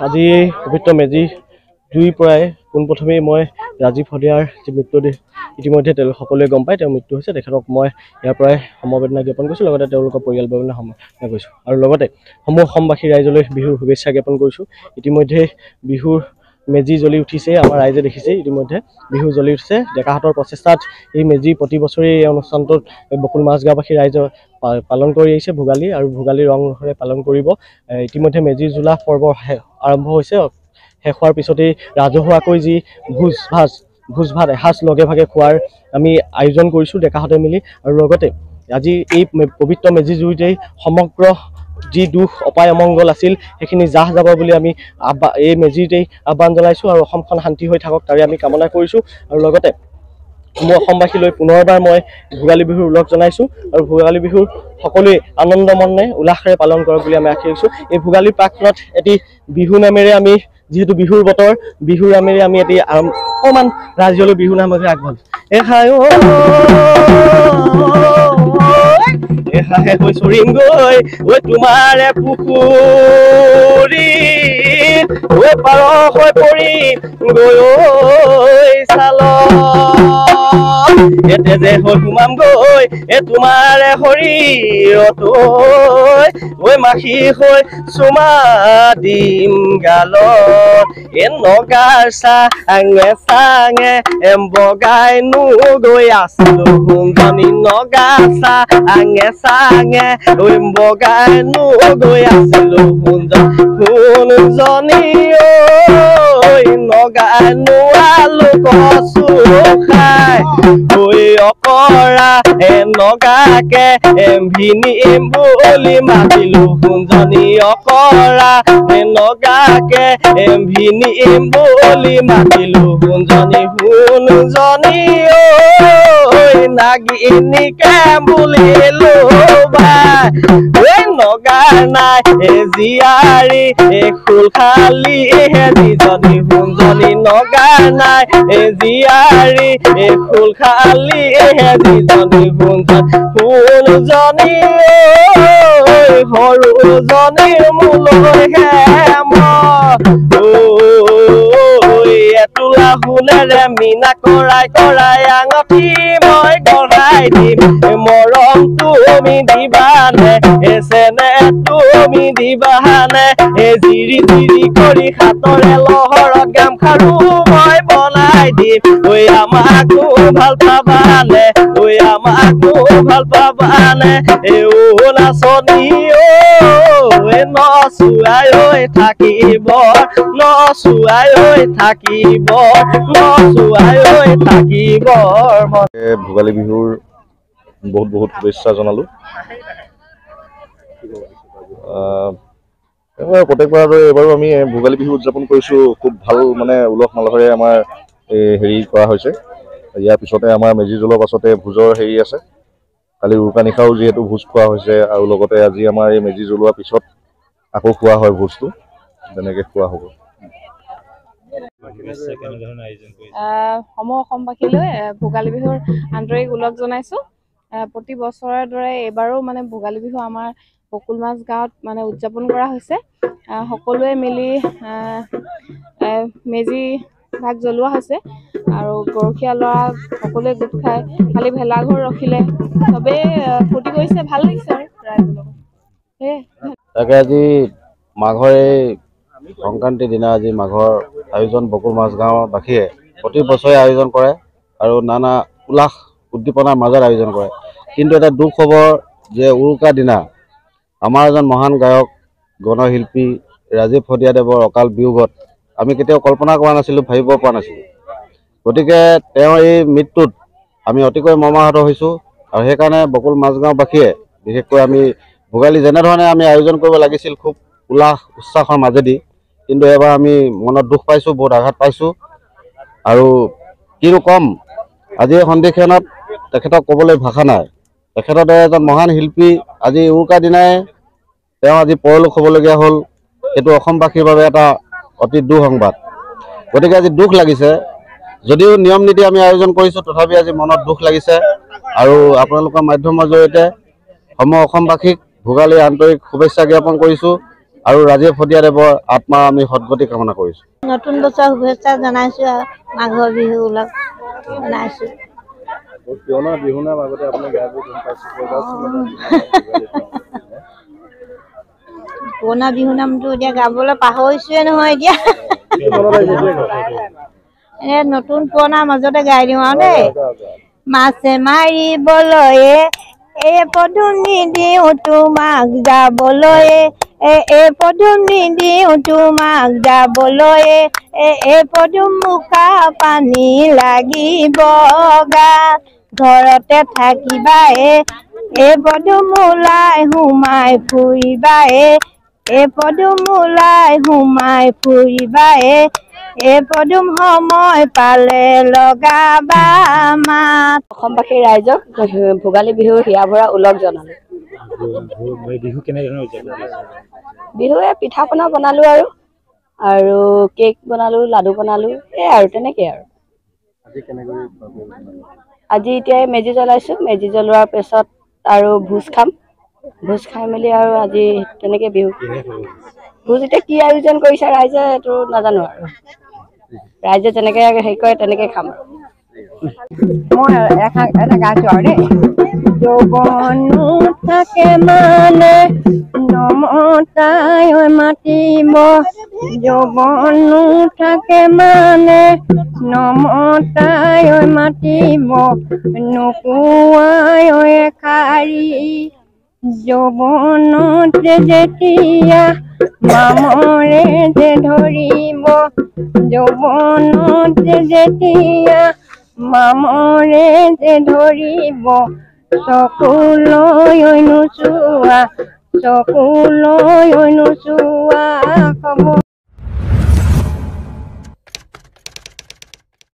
আজি পবিত্ৰ মেজি জুইৰ পৰাই পোনপ্ৰথমেই মই ৰাজীৱ শদিয়াৰ যি মৃত্যুদেহ ইতিমধ্যে তেওঁলোক সকলোৱে গম পায়, তেওঁৰ মৃত্যু হৈছে। তেখেতক মই ইয়াৰ পৰাই সমবেদনা জ্ঞাপন কৰিছোঁ, লগতে তেওঁলোকৰ পৰিয়ালবৰ্গলৈ সমবেদনা কৰিছোঁ আৰু লগতে সমূহ অসমবাসী ৰাইজলৈ বিহুৰ শুভেচ্ছা জ্ঞাপন কৰিছোঁ। ইতিমধ্যে বিহুৰ মেজি জ্বলি উঠিছে, আমাৰ ৰাইজে দেখিছে ইতিমধ্যে বিহু জ্বলি উঠিছে। ডেকাহঁতৰ প্ৰচেষ্টাত এই মেজি প্ৰতি বছৰে এই অনুষ্ঠানটোত বকুল মাজগাঁওবাসী ৰাইজে পালন কৰি আহিছে ভোগালী, আৰু ভোগালী ৰঙৰে পালন কৰিব। ইতিমধ্যে মেজি জ্বলা পৰ্ব আৰম্ভ হৈছে। শেষ হোৱাৰ পিছতেই ৰাজহুৱাকৈ যি ভোজ ভাত এসাঁজ লগে ভাগে খোৱাৰ আমি আয়োজন কৰিছোঁ ডেকাহঁতে মিলি। আৰু লগতে আজি এই পবিত্ৰ মেজি জুইতেই সমগ্ৰ যি দুখ অপায় অমংগল আছিল সেইখিনি জাহ যাব বুলি আমি এই মেজিতেই আহ্বান জনাইছোঁ, আৰু অসমখন শান্তি হৈ থাকক তাৰে আমি কামনা কৰিছোঁ। আৰু লগতে মোৰ অসমবাসীলৈ পুনৰবাৰ মই ভোগালী বিহুৰ উল্লেখ জনাইছোঁ, আৰু ভোগালী বিহুৰ সকলোৱে আনন্দ মনে উল্লাসেৰে পালন কৰক বুলি আমি আশা কৰিছোঁ। এই ভোগালীৰ প্ৰাকখনত এটি বিহু নামেৰে আমি, যিহেতু বিহুৰ বতৰ, বিহুৰ নামেৰে আমি এটি অকণমান ৰাজ্যলৈ বিহু নামেৰে আগবাঢ়ো। এহাহে হৈ চৰিম গৈ ঐ তোমাৰে পুখুৰী, ঐ পাৰ হৈ পৰি গৈ ঐ চাল, এতে যে হৈ সোমাম গৈ এ তোমাৰে শৰীৰত, ঐ মাখি হৈ চুমা দিম গালত, এ নগাৰ চাঙে চাঙে বগাই নো গৈ আছিলো সোণজনী, নগা চাঙে চাঙে বগাই নো গৈ আছিলো সোণজনী, ঐ নগাই নোৱালো কচু খাই ঐ অকৰা নগাকে ভিনিম বুলি মাতিলো সোণজনী, অকৰা নগাকে ভিনিম বুলি মাতিলো সোণজনী, সোণজনী ঐ নাগিনীকে বুলিলো বাই, ঐ নগাৰ নাই জীয়াৰী খোল খালি যিজনী সোণজনী, নগাৰ নাই জীয়াৰী খোল খালি যিজনী সোণজনী, সৰুজনী মোলৈ হেম এতোলা সোণেৰে মীনা কৰাই কৰাই আঙঠি মই গঢ়াই দিম, মৰম তুমি দিবানে চেনে তুমি দিবানে, জিৰি জিৰি কৰি হাতৰে লহৰত গামখাৰু মই বনাই দিম, ঐ আমাকো ভাল পাবানে, ঐ আমাকো ভাল পাবানে, ও নাচনী ঐ নচুৱাই ঐ থাকিব, নচুৱাই ঐ থাকিব, নচুৱাই ঐ থাকিব। ভোগালী বিহুৰ বহুত বহুত শুভেচ্ছা জনালো। প্ৰত্যেকবাৰ এইবাৰো আমি ভোগালী বিহু উদযাপন কৰিছোঁ, খুব ভাল মানে উলহ মালহেৰে আমাৰ হেৰি কৰা হৈছে। ইয়াৰ পিছতে আমাৰ মেজি জ্বলোৱাৰ পাছতে ভোজৰ হেৰি আছে, কালি উৰুকা নিশাও যিহেতু ভোজ খোৱা হৈছে, আৰু লগতে আজি আমাৰ এই মেজি জ্বলোৱাৰ পিছত আকৌ খোৱা হয় ভোজটো, তেনেকৈ খোৱা হ'ব। সমূহ অসমবাসীলৈ ভোগালী বিহুৰ আন্তৰিক ওলগ জনাইছোঁ। প্ৰতি বছৰৰ দৰে এইবাৰো মানে ভোগালী বিহু আমাৰ বকুল মাছ গাঁৱত মানে উদযাপন কৰা হৈছে। সকলোৱে মিলি মেজি ভাগ জ্বলোৱা হৈছে, আৰু গৰখীয়া ল'ৰা সকলোৱে গোট খাই খালি ভেলাঘৰ ৰখিলে চবেই ফূৰ্তি কৰিছে, ভাল লাগিছে আৰু ৰাইজৰ লগত। তাকে আজি মাঘৰ এই সংক্ৰান্তিৰ দিনা আজি মাঘৰ আয়োজন বকুল মাছ গাঁৱৰ বাসীয়ে প্ৰতি বছৰে আয়োজন কৰে, আৰু নানা উল্লাস উদ্দীপনাৰ মাজত আয়োজন কৰে। কিন্তু এটা দুখ খবৰ যে উৰুকাৰ দিনা আমাৰ এজন মহান গায়ক গণশিল্পী ৰাজীৱ শদিয়াদেৱৰ অকাল বিয়োগত আমি কেতিয়াও কল্পনা কৰা নাছিলোঁ, ভাবিব পৰা নাছিলোঁ। গতিকে তেওঁৰ এই মৃত্যুত আমি অতিকৈ মৰ্মাহত হৈছোঁ, আৰু সেইকাৰণে বকুল মাজগাঁওবাসীয়ে বিশেষকৈ আমি ভোগালী যেনেধৰণে আমি আয়োজন কৰিব লাগিছিল খুব উল্লাস উচ্ছ্বাসৰ মাজেদি, কিন্তু এবাৰ আমি মনত দুখ পাইছোঁ, বহুত আঘাত পাইছোঁ। আৰু কিনো ক'ম, আজি এই সন্ধিক্ষণত তেখেতক ক'বলৈ ভাষা নাই। তেখেতৰ দৰে এজন মহান শিল্পী আজি উৰুকাৰ দিনাই তেওঁ আজি পৰলোক হ'বলগীয়া হ'ল, সেইটো অসমবাসীৰ বাবে এটা অতি দুঃসংবাদ। গতিকে আজি দুখ লাগিছে, যদিও নিয়ম নীতি আমি আয়োজন কৰিছোঁ তথাপি আজি মনত দুখ লাগিছে। আৰু আপোনালোকৰ মাধ্যমৰ জৰিয়তে সমূহ অসমবাসীক ভোগালীৰ আন্তৰিক শুভেচ্ছা জ্ঞাপন কৰিছোঁ। আৰু ৰাজীৱ শদিয়াদেৱৰ আত্মাৰ আমি সদ্গতি কামনা কৰিছোঁ। নতুন বছৰ শুভেচ্ছা জনাইছোঁ আৰু মাঘৰ বিহু ওলগ জনাইছোঁ। পুৰণা বিহু নাম আগতে আপুনি গাই গম পাইছে পুৰণা বিহু নামটো এতিয়া গাবলৈ পাহৰিছোৱে নহয় এতিয়া নতুন পুৰণা মাজতে গাই দিওঁ আৰু দেই। মাছে মাৰিবলৈ পদুম নিদিওঁ তোমাক যাবলৈ পদুম নিদিওঁ তোমাক যাবলৈ পদুম মুখা পানী লাগিব গাত ঘৰতে থাকিবা পদুম ওলাই সোমাই ফুৰিবা পদুম ওলাই সোমাই ফুৰিবা পদুম সময় পালে লগাবা মাত। অসমবাসী ৰাইজক ভোগালী বিহুৰ হিয়া ভৰা ওলগ জনালোঁ। বিহুৱে পিঠা পনা বনালোঁ আৰু কেক বনালোঁ, লাডু বনালোঁ, এই আৰু তেনেকৈ আৰু। আজি এতিয়া মেজি জ্বলাইছোঁ, মেজি জ্বলোৱাৰ পিছত আৰু ভোজ খাম, ভোজ খাই মেলি আৰু আজি তেনেকৈ বিহু। ভোজ এতিয়া কি আয়োজন কৰিছে ৰাইজে এইটো নাজানো আৰু, ৰাইজে যেনেকৈ হেৰি কৰে তেনেকৈ খাম আৰু। মই এটা গাইছোঁ আৰু দেই। যৌৱনো থাকে মানে নমতাই মাতিব, যৌৱনো থাকে মানে নমতাই মাতিব, নোকোৱাই এষাৰি যৌৱনতে যেতিয়া মামৰে যে ধৰিব, যৌৱনতে যেতিয়া মামৰে যে ধৰিব, চকুলৈ নোচোৱা, চকুলৈ নোচোৱা খবৰ